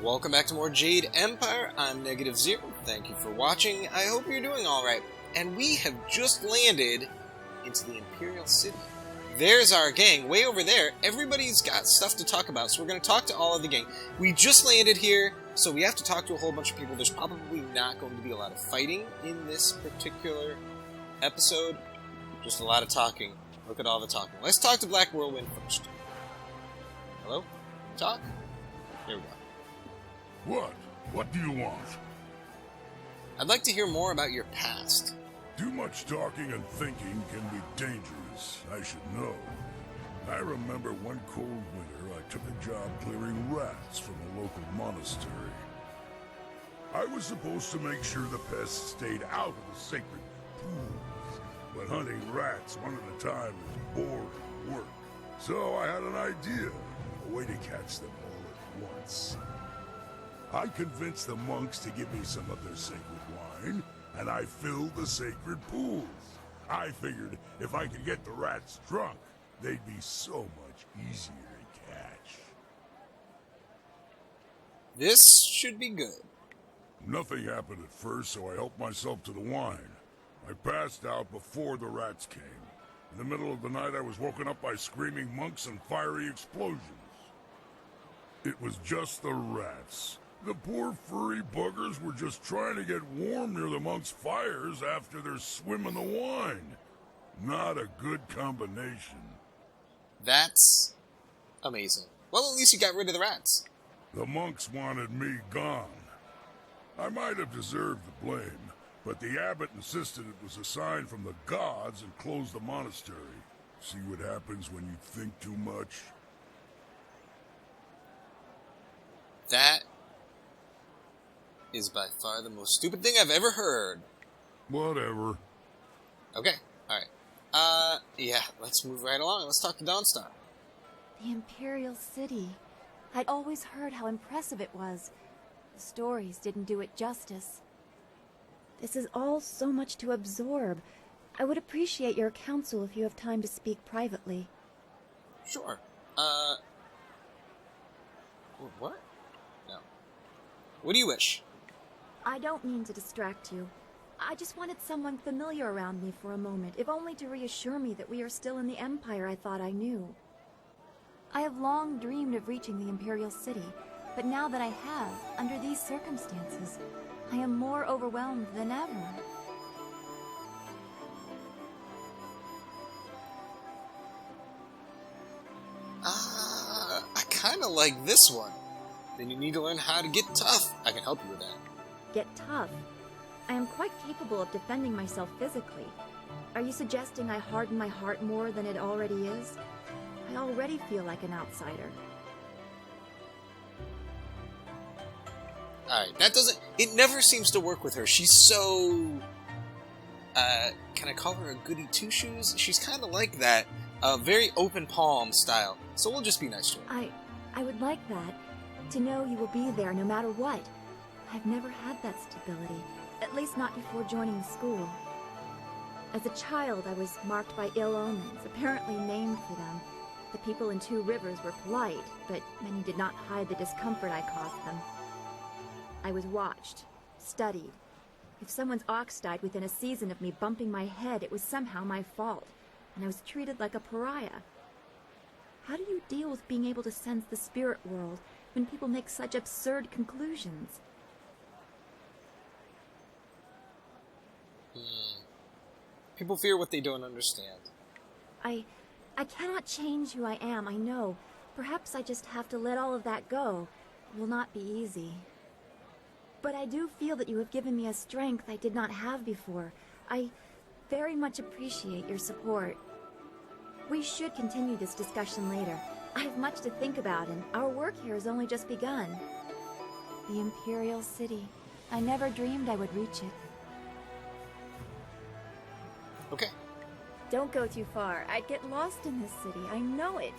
Welcome back to more Jade Empire. I'm Negative Zero. Thank you for watching. I hope you're doing alright. And we have just landed into the Imperial City. There's our gang, way over there. Everybody's got stuff to talk about, so we're going to talk to all of the gang. We just landed here, so we have to talk to a whole bunch of people. There's probably not going to be a lot of fighting in this particular episode. Just a lot of talking. Look at all the talking. Let's talk to Black Whirlwind first. Hello? Talk? There we go. What? What do you want? I'd like to hear more about your past. Too much talking and thinking can be dangerous, I should know. I remember one cold winter I took a job clearing rats from a local monastery. I was supposed to make sure the pests stayed out of the sacred pools, but hunting rats one at a time is boring work. So I had an idea, a way to catch them all at once. I convinced the monks to give me some of their sacred wine, and I filled the sacred pools. I figured if I could get the rats drunk, they'd be so much easier to catch. This should be good. Nothing happened at first, so I helped myself to the wine. I passed out before the rats came. In the middle of the night, I was woken up by screaming monks and fiery explosions. It was just the rats. The poor furry buggers were just trying to get warm near the monks' fires after their swim in the wine. Not a good combination. That's amazing. Well, at least you got rid of the rats. The monks wanted me gone. I might have deserved the blame, but the abbot insisted it was a sign from the gods and closed the monastery. See what happens when you think too much? That is by far the most stupid thing I've ever heard. Whatever. Okay, alright. Yeah, let's move right along. Let's talk to Dawnstar. The Imperial City. I'd always heard how impressive it was. The stories didn't do it justice. This is all so much to absorb. I would appreciate your counsel if you have time to speak privately. Sure. What? No. What do you wish? I don't mean to distract you. I just wanted someone familiar around me for a moment, if only to reassure me that we are still in the Empire I thought I knew. I have long dreamed of reaching the Imperial City, but now that I have, under these circumstances, I am more overwhelmed than ever. I kinda like this one. Then you need to learn how to get tough. I can help you with that. Get tough? I am quite capable of defending myself physically. Are you suggesting I harden my heart more than it already is? I already feel like an outsider. Alright, that doesn't... It never seems to work with her. She's so... can I call her a goody two-shoes? She's kind of like that. Very open palm style. So we'll just be nice to her. I would like that. To know you will be there no matter what. I've never had that stability. At least not before joining the school. As a child, I was marked by ill omens, apparently named for them. The people in Two Rivers were polite, but many did not hide the discomfort I caused them. I was watched, studied. If someone's ox died within a season of me bumping my head, it was somehow my fault, and I was treated like a pariah. How do you deal with being able to sense the spirit world when people make such absurd conclusions? People fear what they don't understand. I cannot change who I am, I know. Perhaps I just have to let all of that go. It will not be easy. But I do feel that you have given me a strength I did not have before. I very much appreciate your support. We should continue this discussion later. I have much to think about, and our work here has only just begun. The Imperial City. I never dreamed I would reach it. Okay. Don't go too far. I'd get lost in this city. I know it.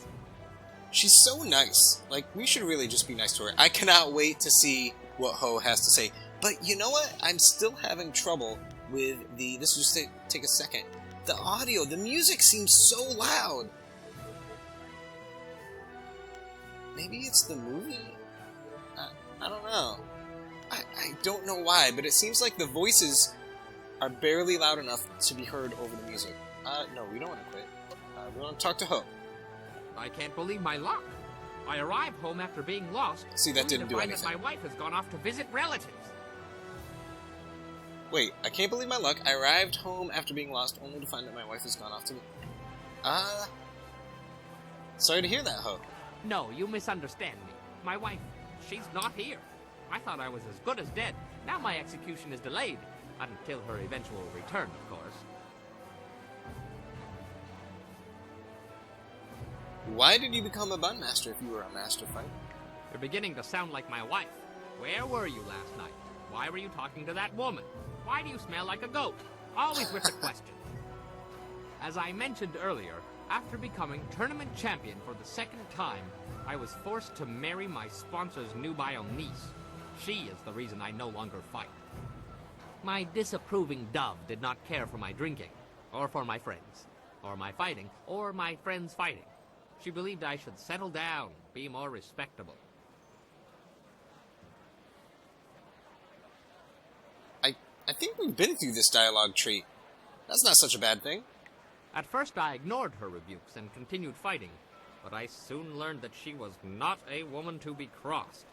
She's so nice. Like, we should really just be nice to her. I cannot wait to see what Ho has to say. But you know what? I'm still having trouble with the... This will just take a second. The audio, the music seems so loud. Maybe it's the movie? I don't don't know why, but it seems like the voices are barely loud enough to be heard over the music. No, we don't want to quit. We want to talk to Ho. I can't believe my luck. I arrived home after being lost. See, that didn't do find anything. That my wife has gone off to visit relatives. Wait, I can't believe my luck. I arrived home after being lost, only to find that my wife has gone off to... Sorry to hear that, Ho. No, you misunderstand me. My wife, she's not here. I thought I was as good as dead. Now my execution is delayed. Until her eventual return, of course. Why did you become a bun master if you were a master fighter? You're beginning to sound like my wife. Where were you last night? Why were you talking to that woman? Why do you smell like a goat? Always with the question. As I mentioned earlier, after becoming tournament champion for the second time, I was forced to marry my sponsor's nubile niece. She is the reason I no longer fight. My disapproving dove did not care for my drinking, or for my friends, or my fighting, or my friends fighting. She believed I should settle down, be more respectable. I think we've been through this dialogue tree. That's not such a bad thing. At first I ignored her rebukes and continued fighting, but I soon learned that she was not a woman to be crossed.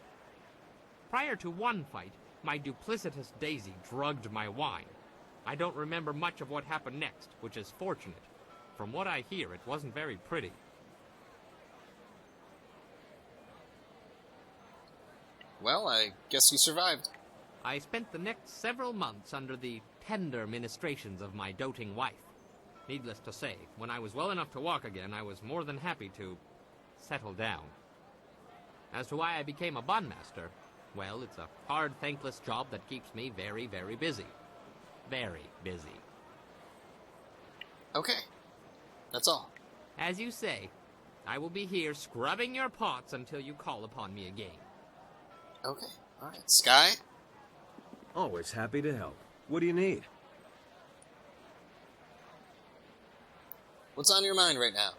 Prior to one fight, my duplicitous Daisy drugged my wine. I don't remember much of what happened next, which is fortunate. From what I hear, it wasn't very pretty. Well, I guess you survived. I spent the next several months under the tender ministrations of my doting wife. Needless to say, when I was well enough to walk again, I was more than happy to settle down. As to why I became a bun master, well, it's a hard, thankless job that keeps me very, very busy. Very busy. Okay. That's all. As you say, I will be here scrubbing your pots until you call upon me again. Okay. Alright. Sky? Always happy to help. What do you need? What's on your mind right now?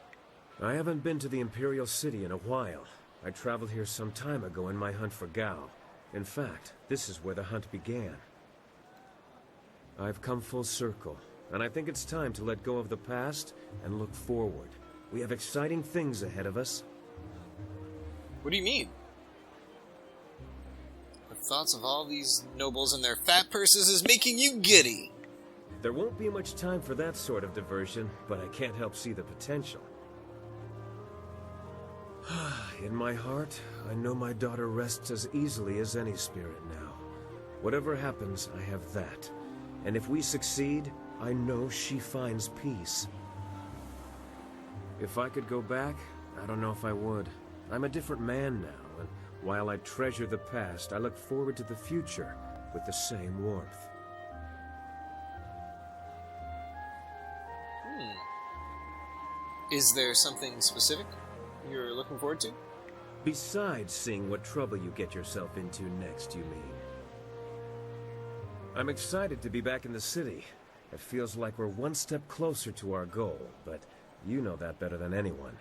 I haven't been to the Imperial City in a while. I traveled here some time ago in my hunt for Gao. In fact, this is where the hunt began. I've come full circle, and I think it's time to let go of the past and look forward. We have exciting things ahead of us. What do you mean? The thoughts of all these nobles and their fat purses is making you giddy. There won't be much time for that sort of diversion, but I can't help see the potential. In my heart, I know my daughter rests as easily as any spirit now. Whatever happens, I have that. And if we succeed, I know she finds peace. If I could go back, I don't know if I would. I'm a different man now, and while I treasure the past, I look forward to the future with the same warmth. Is there something specific you're looking forward to? Besides seeing what trouble you get yourself into next, you mean? I'm excited to be back in the city. It feels like we're one step closer to our goal, but you know that better than anyone.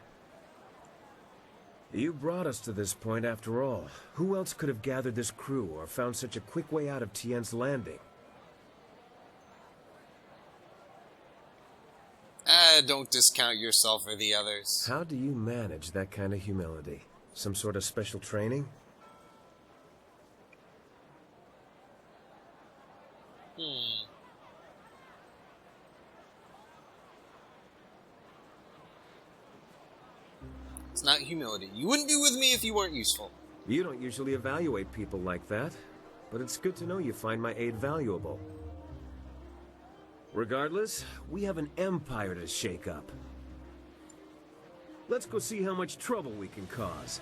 You brought us to this point after all. Who else could have gathered this crew or found such a quick way out of Tien's Landing? Don't discount yourself or the others. How do you manage that kind of humility? Some sort of special training? It's not humility. You wouldn't be with me if you weren't useful. You don't usually evaluate people like that, but it's good to know you find my aid valuable. Regardless, we have an empire to shake up. Let's go see how much trouble we can cause.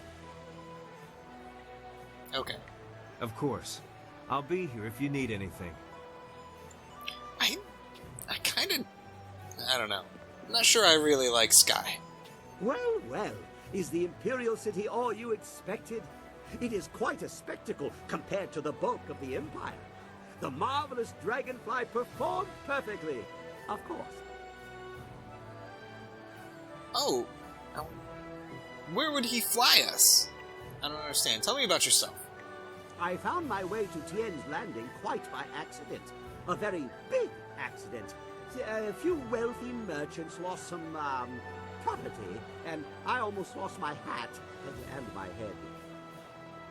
Okay. Of course. I'll be here if you need anything. I don't know. I'm not sure I really like Sky. Well, well, is the Imperial City all you expected? It is quite a spectacle compared to the bulk of the Empire. The marvelous dragonfly performed perfectly, of course. Oh. Where would he fly us? I don't understand. Tell me about yourself. I found my way to Tien's Landing quite by accident. A very big accident. A few wealthy merchants lost some, property, and I almost lost my hat and my head.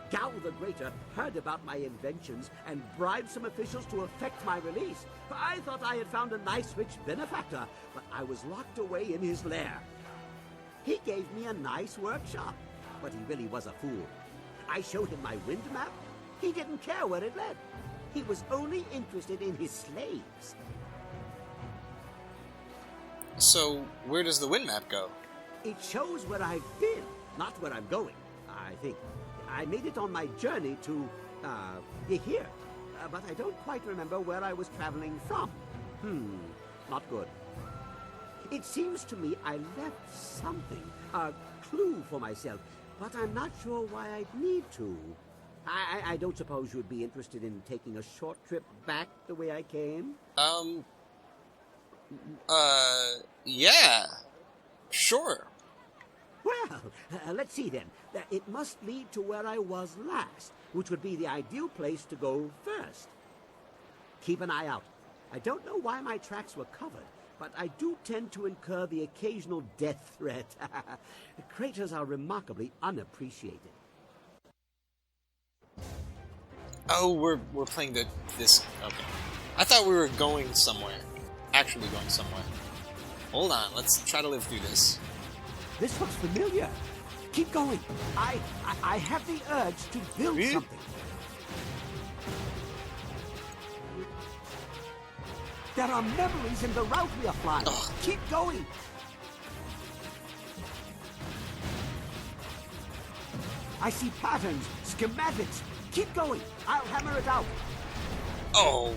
Gao the Greater heard about my inventions and bribed some officials to effect my release. I thought I had found a nice rich benefactor, but I was locked away in his lair. He gave me a nice workshop, but he really was a fool. I showed him my wind map. He didn't care where it led. He was only interested in his slaves. So, where does the wind map go? It shows where I've been, not where I'm going, I think. I made it on my journey to, here. But I don't quite remember where I was traveling from. Not good. It seems to me I left something, a clue for myself, but I'm not sure why I'd need to. I don't suppose you'd be interested in taking a short trip back the way I came? Yeah. Sure. Well, let's see then. It must lead to where I was last, which would be the ideal place to go first. Keep an eye out. I don't know why my tracks were covered, but I do tend to incur the occasional death threat. The craters are remarkably unappreciated. Oh, we're playing this. Okay. I thought we were going somewhere. Actually going somewhere. Hold on, let's try to live through this. This looks familiar. Keep going. I have the urge to build something. There are memories in the route we are flying. Ugh. Keep going. I see patterns, schematics. Keep going. I'll hammer it out. Oh.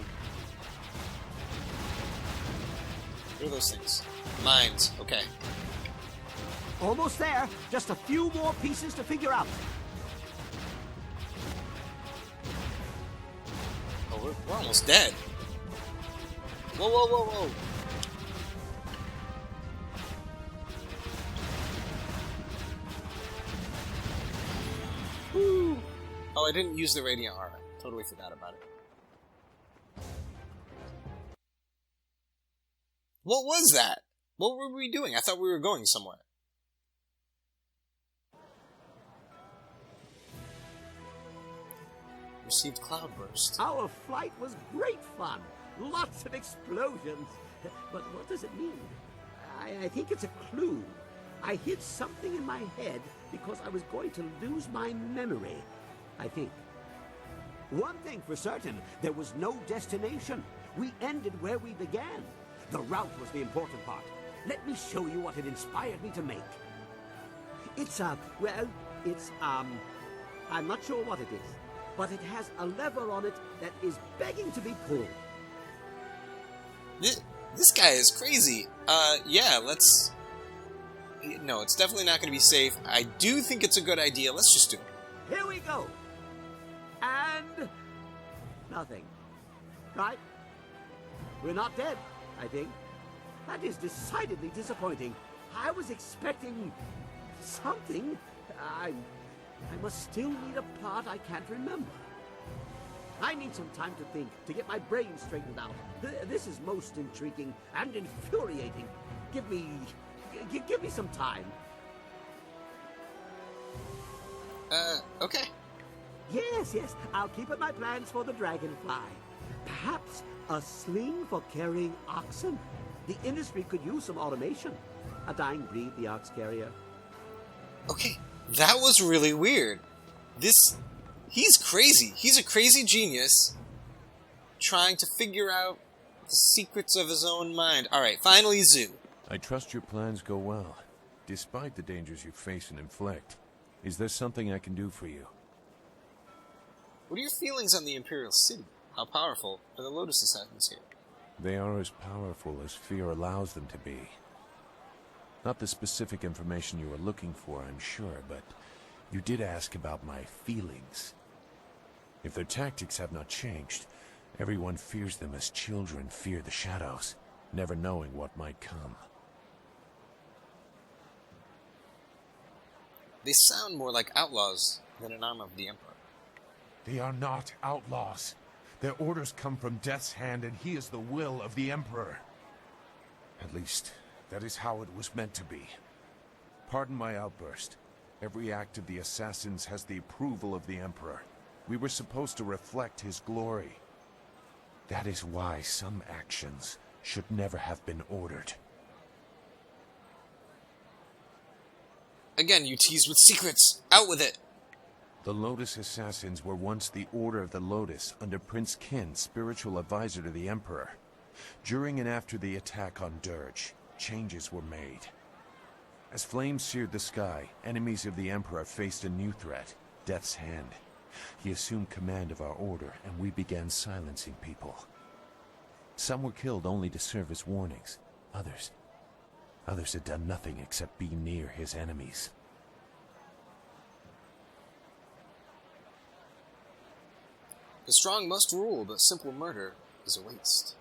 What are those things? Mines. Okay. Almost there. Just a few more pieces to figure out. Oh, we're almost dead. Whoa, whoa, whoa, whoa. Woo. Oh, I didn't use the radiant armor. Totally forgot about it. What was that? What were we doing? I thought we were going somewhere. Received cloudburst. Our flight was great fun. Lots of explosions. But what does it mean? I think it's a clue. I hid something in my head because I was going to lose my memory, I think. One thing for certain, there was no destination. We ended where we began. The route was the important part. Let me show you what it inspired me to make. It's I'm not sure what it is, but it has a lever on it that is begging to be pulled. This guy is crazy. Yeah, let's... No, it's definitely not going to be safe. I do think it's a good idea. Let's just do it. Here we go. And... nothing. Right? We're not dead, I think. That is decidedly disappointing. I was expecting... something. I must still need a part I can't remember. I need some time to think, to get my brain straightened out. This is most intriguing and infuriating. Give me some time. Okay. Yes, I'll keep at my plans for the dragonfly. Perhaps a sling for carrying oxen. The industry could use some automation. A dying breed, the ox carrier. Okay, that was really weird. He's crazy. He's a crazy genius trying to figure out the secrets of his own mind. Alright, finally Zoo. I trust your plans go well, despite the dangers you face and inflict. Is there something I can do for you? What are your feelings on the Imperial City? How powerful are the Lotus Assassins here? They are as powerful as fear allows them to be. Not the specific information you are looking for, I'm sure, but you did ask about my feelings. If their tactics have not changed, everyone fears them as children fear the shadows, never knowing what might come. They sound more like outlaws than an arm of the Emperor. They are not outlaws. Their orders come from Death's Hand, and he is the will of the Emperor. At least, that is how it was meant to be. Pardon my outburst. Every act of the assassins has the approval of the Emperor. We were supposed to reflect his glory. That is why some actions should never have been ordered. Again, you tease with secrets. Out with it. The Lotus Assassins were once the Order of the Lotus under Prince Qin, spiritual advisor to the Emperor. During and after the attack on Dirge, changes were made. As flames seared the sky, enemies of the Emperor faced a new threat, Death's Hand. He assumed command of our order, and we began silencing people. Some were killed only to serve as warnings. Others had done nothing except be near his enemies. The strong must rule, but simple murder is a waste.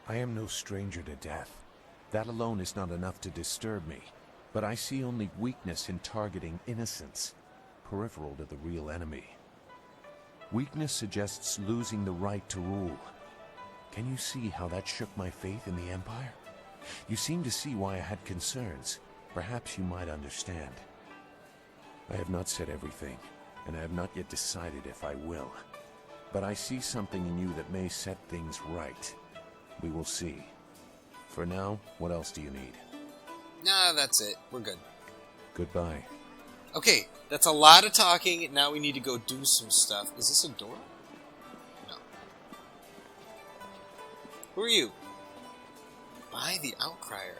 I am no stranger to death. That alone is not enough to disturb me, but I see only weakness in targeting innocents, peripheral to the real enemy. Weakness suggests losing the right to rule. Can you see how that shook my faith in the Empire? You seem to see why I had concerns. Perhaps you might understand. I have not said everything, and I have not yet decided if I will. But I see something in you that may set things right. We will see. For now, what else do you need? Nah, that's it. We're good. Goodbye. Okay, that's a lot of talking. Now we need to go do some stuff. Is this a door? No. Who are you? By the Outcrier.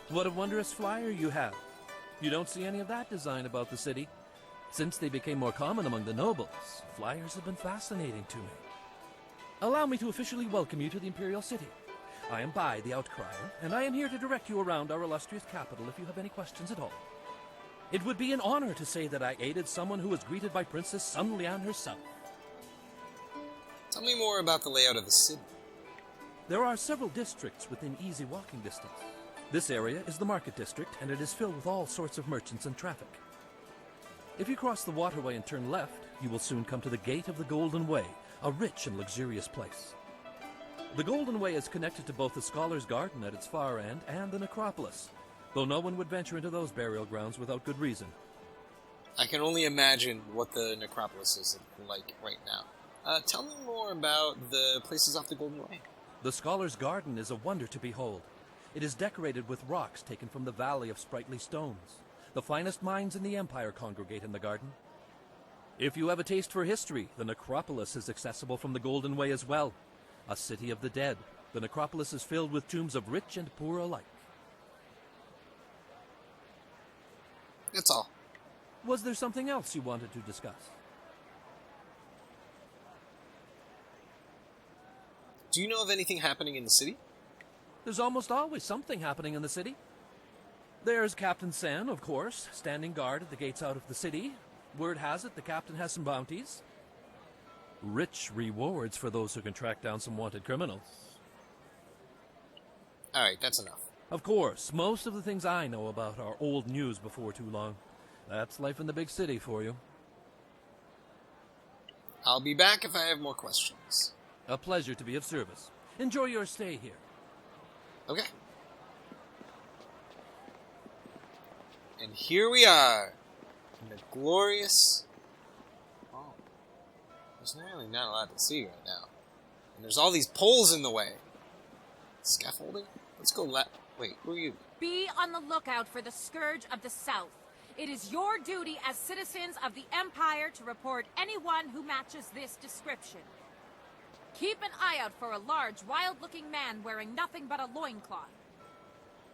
What a wondrous flyer you have. You don't see any of that design about the city. Since they became more common among the nobles, flyers have been fascinating to me. Allow me to officially welcome you to the Imperial City. I am Bai, the Outcrier, and I am here to direct you around our illustrious capital if you have any questions at all. It would be an honor to say that I aided someone who was greeted by Princess Sun Lian herself. Tell me more about the layout of the city. There are several districts within easy walking distance. This area is the market district, and it is filled with all sorts of merchants and traffic. If you cross the waterway and turn left, you will soon come to the Gate of the Golden Way, a rich and luxurious place. The Golden Way is connected to both the Scholar's Garden at its far end and the Necropolis, though no one would venture into those burial grounds without good reason. I can only imagine what the Necropolis is like right now. Tell me more about the places off the Golden Way. The Scholar's Garden is a wonder to behold. It is decorated with rocks taken from the Valley of Sprightly Stones. The finest minds in the Empire congregate in the garden. If you have a taste for history, the Necropolis is accessible from the Golden Way as well. A city of the dead, the Necropolis is filled with tombs of rich and poor alike. That's all. Was there something else you wanted to discuss? Do you know of anything happening in the city? There's almost always something happening in the city. There's Captain Sen, of course, standing guard at the gates out of the city. Word has it the captain has some bounties. Rich rewards for those who can track down some wanted criminals. Alright, that's enough. Of course, most of the things I know about are old news before too long. That's life in the big city for you. I'll be back if I have more questions. A pleasure to be of service. Enjoy your stay here. Okay. And here we are, in the glorious... Oh, there's really not a lot to see right now. And there's all these poles in the way. Scaffolding? Let's go Wait, who are you? Be on the lookout for the Scourge of the South. It is your duty as citizens of the Empire to report anyone who matches this description. Keep an eye out for a large, wild-looking man wearing nothing but a loincloth.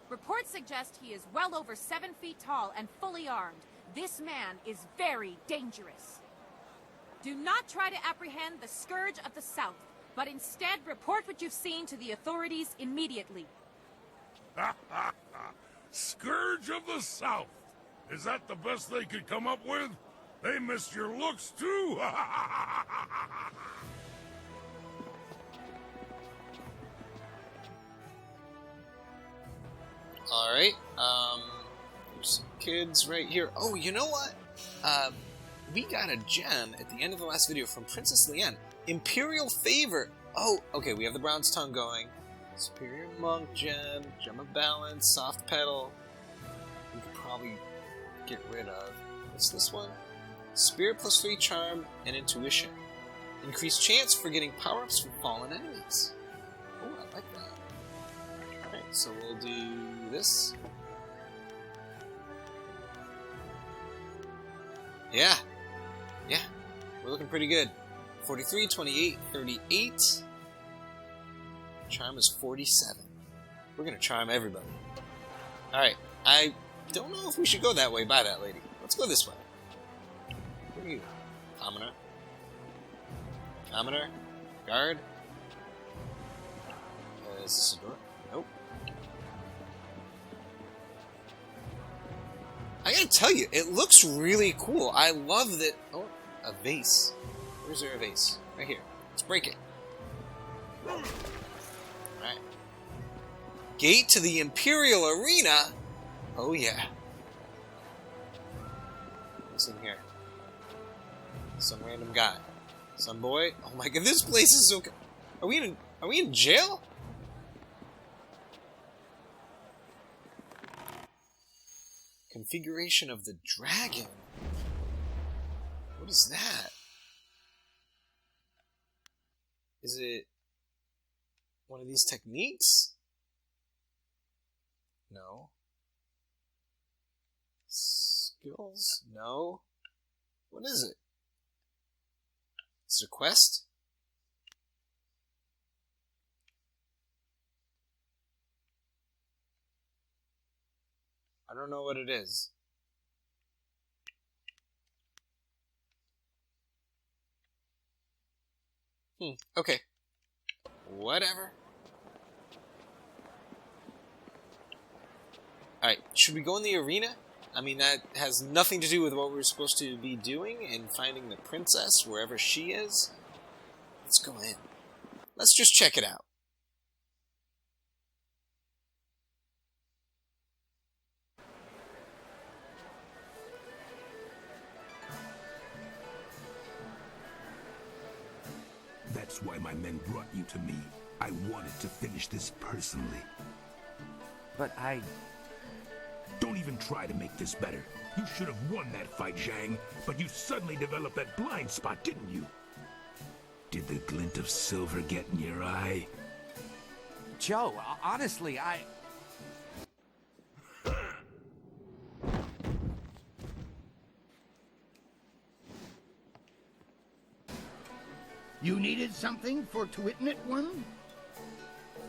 Reports suggest he is well over 7 feet tall and fully armed. This man is very dangerous. Do not try to apprehend the Scourge of the South, but instead report what you've seen to the authorities immediately. Scourge of the South! Is that the best they could come up with? They missed your looks, too! Alright, there's some kids right here. Oh, you know what? we got a gem at the end of the last video from Princess Leanne. Imperial Favor. Oh, okay, we have the Bronze Tongue going. Superior Monk Gem, Gem of Balance, Soft Petal. We could probably get rid of. What's this one? Spirit plus 3 Charm and Intuition. Increased chance for getting power-ups from fallen enemies. Oh, I like that. Alright, so we'll do this. Yeah. Yeah. We're looking pretty good. 43, 28, 38. Charm is 47. We're gonna charm everybody. Alright. I don't know if we should go that way by that lady. Let's go this way. Where are you? Commoner? Commoner? Guard? Is this a door? Nope. I gotta tell you, it looks really cool. I love that. Oh, a vase. Where's there a vase? Right here. Let's break it. Alright. Gate to the Imperial Arena? Oh yeah. What's in here? Some random guy. Some boy. Oh my god, this place is so... Are we in jail? Configuration of the dragon. What is that? Is it one of these techniques? No. Skills? No. What is it? Is it a quest? I don't know what it is. Okay. Whatever. Alright, should we go in the arena? I mean, that has nothing to do with what we're supposed to be doing and finding the princess wherever she is. Let's go in. Let's just check it out. That's why my men brought you to me. I wanted to finish this personally. But I... Don't even try to make this better. You should have won that fight, Zhang, but you suddenly developed that blind spot, didn't you? Did the glint of silver get in your eye? Joe, honestly, I... You needed something for to witness one?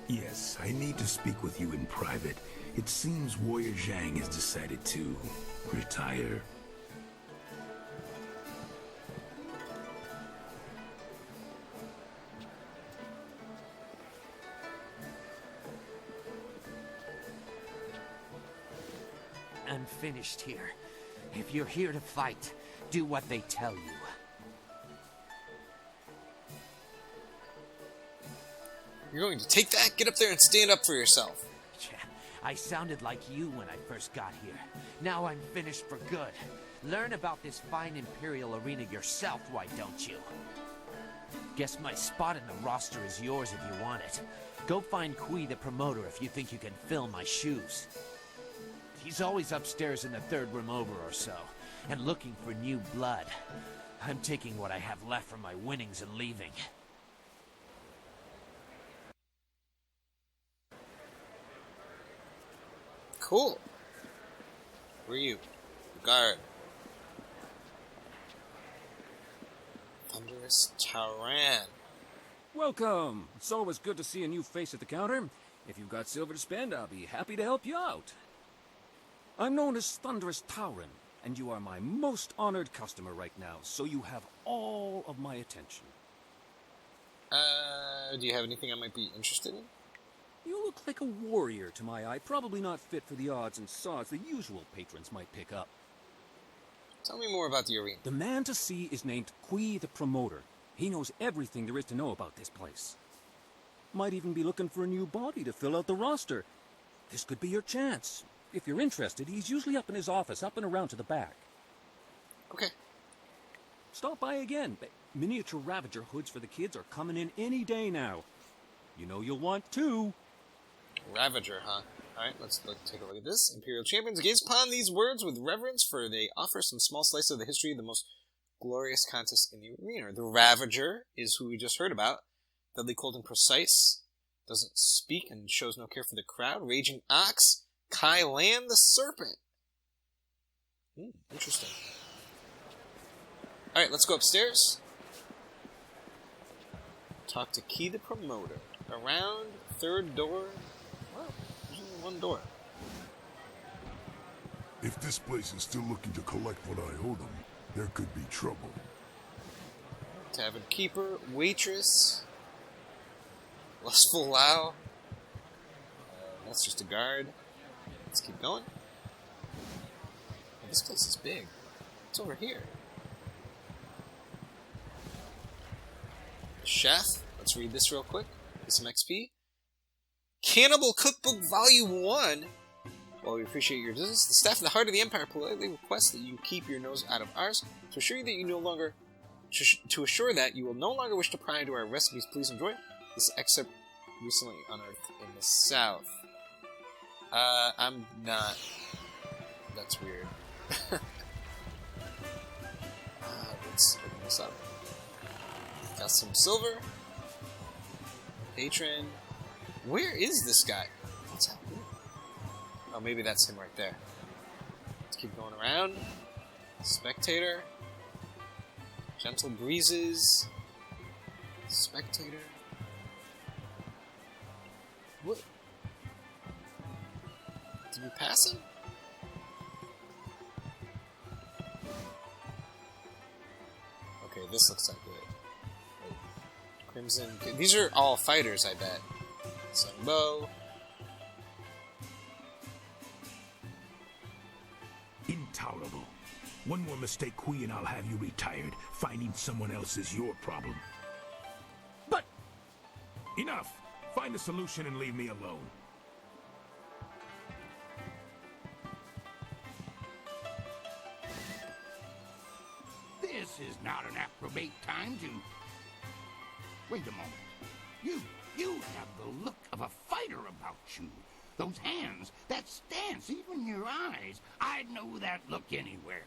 Yes, I need to speak with you in private. It seems Warrior Zhang has decided to retire. I'm finished here. If you're here to fight, do what they tell you. You're going to take that? Get up there and stand up for yourself. I sounded like you when I first got here. Now I'm finished for good. Learn about this fine Imperial arena yourself, why don't you? Guess my spot in the roster is yours if you want it. Go find Kui the promoter if you think you can fill my shoes. He's always upstairs in the third room over or so, and looking for new blood. I'm taking what I have left from my winnings and leaving. Cool. Where are you? Guard. Thunderous Taran. Welcome! It's always good to see a new face at the counter. If you've got silver to spend, I'll be happy to help you out. I'm known as Thunderous Tauren, and you are my most honored customer right now, so you have all of my attention. Do you have anything I might be interested in? You look like a warrior to my eye, probably not fit for the odds and sods the usual patrons might pick up. Tell me more about the arena. The man to see is named Kui the Promoter. He knows everything there is to know about this place. Might even be looking for a new body to fill out the roster. This could be your chance. If you're interested, he's usually up in his office, up and around to the back. Okay. Stop by again. Miniature Ravager hoods for the kids are coming in any day now. You know you'll want two. Ravager, huh? Alright, let's take a look at this. Imperial champions gaze upon these words with reverence, for they offer some small slice of the history of the most glorious contest in the arena. The Ravager is who we just heard about. Deadly, cold, and precise. Doesn't speak and shows no care for the crowd. Raging Ox. Kai Lan the Serpent. Interesting. Alright, let's go upstairs. Talk to Key the Promoter. Around, third door. Well, there's only one door. If this place is still looking to collect what I owe them, there could be trouble. Tavern Keeper, Waitress, Lustful Lao. That's just a guard. Let's keep going. Oh, this place is big. It's over here. Chef. Let's read this real quick. Get some XP. Cannibal Cookbook Volume 1. While we appreciate your business, the staff in the heart of the Empire politely requests that you keep your nose out of ours to assure you that you will no longer wish to pry into our recipes. Please enjoy this excerpt recently unearthed in the south. I'm not. That's weird. Let's open this up. Got some silver. Patron. Where is this guy? What's happening? Oh, maybe that's him right there. Let's keep going around. Spectator. Gentle breezes. Spectator. What? Did we pass him? Okay, this looks like it. Crimson. These are all fighters, I bet. Sunbow. Intolerable. One more mistake, Kui, and I'll have you retired. Finding someone else is your problem. But enough. Find a solution and leave me alone. This is not an appropriate time to... Wait a moment. You have the look of a fighter about you. Those hands, that stance, even your eyes. I'd know that look anywhere.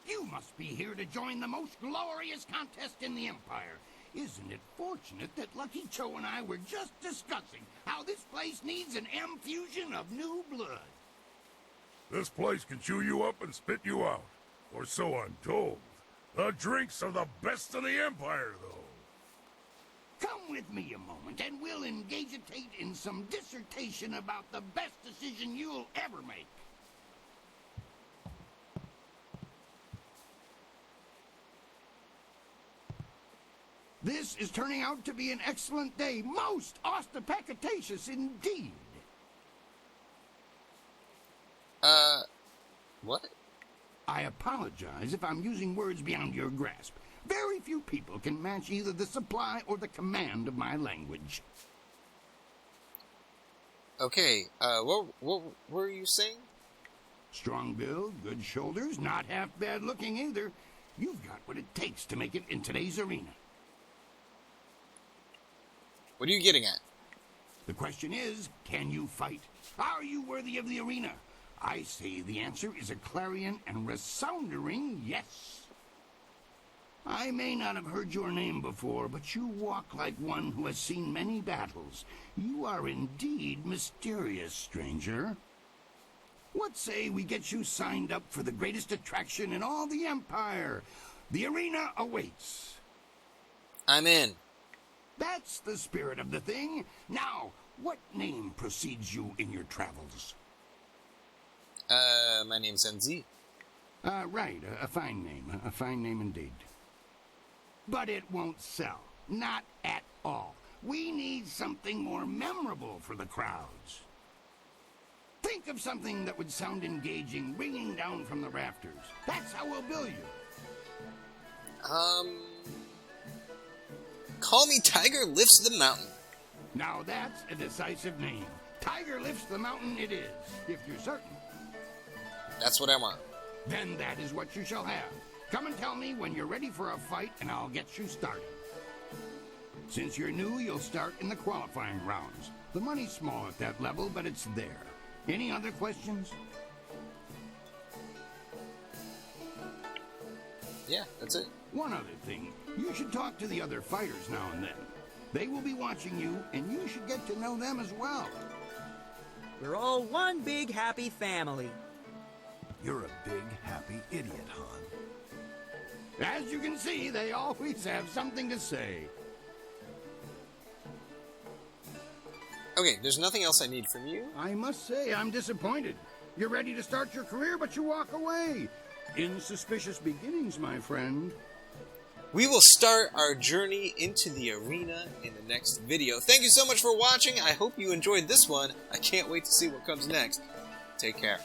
You must be here to join the most glorious contest in the Empire. Isn't it fortunate that Lucky Cho and I were just discussing how this place needs an M-fusion of new blood? This place can chew you up and spit you out. Or so I'm told. The drinks are the best in the Empire, though. Come with me a moment, and we'll engagitate in some dissertation about the best decision you'll ever make. This is turning out to be an excellent day, most ostentatious indeed. What? I apologize if I'm using words beyond your grasp. Very few people can match either the supply or the command of my language. Okay, what were you saying? Strong build, good shoulders, not half bad looking either. You've got what it takes to make it in today's arena. What are you getting at? The question is, can you fight? Are you worthy of the arena? I say the answer is a clarion and resounding yes. I may not have heard your name before, but you walk like one who has seen many battles. You are indeed mysterious, stranger. What say we get you signed up for the greatest attraction in all the Empire? The arena awaits. I'm in. That's the spirit of the thing. Now, what name precedes you in your travels? My name's NZ. Right, a fine name indeed. But it won't sell. Not at all. We need something more memorable for the crowds. Think of something that would sound engaging, ringing down from the rafters. That's how we'll bill you. Call me Tiger Lifts the Mountain. Now that's a decisive name. Tiger Lifts the Mountain it is, if you're certain. That's what I want. Then that is what you shall have. Come and tell me when you're ready for a fight, and I'll get you started. Since you're new, you'll start in the qualifying rounds. The money's small at that level, but it's there. Any other questions? Yeah, that's it. One other thing. You should talk to the other fighters now and then. They will be watching you, and you should get to know them as well. We're all one big happy family. You're a big, happy idiot, Han. As you can see, they always have something to say. Okay, there's nothing else I need from you. I must say, I'm disappointed. You're ready to start your career, but you walk away. Insuspicious beginnings, my friend. We will start our journey into the arena in the next video. Thank you so much for watching. I hope you enjoyed this one. I can't wait to see what comes next. Take care.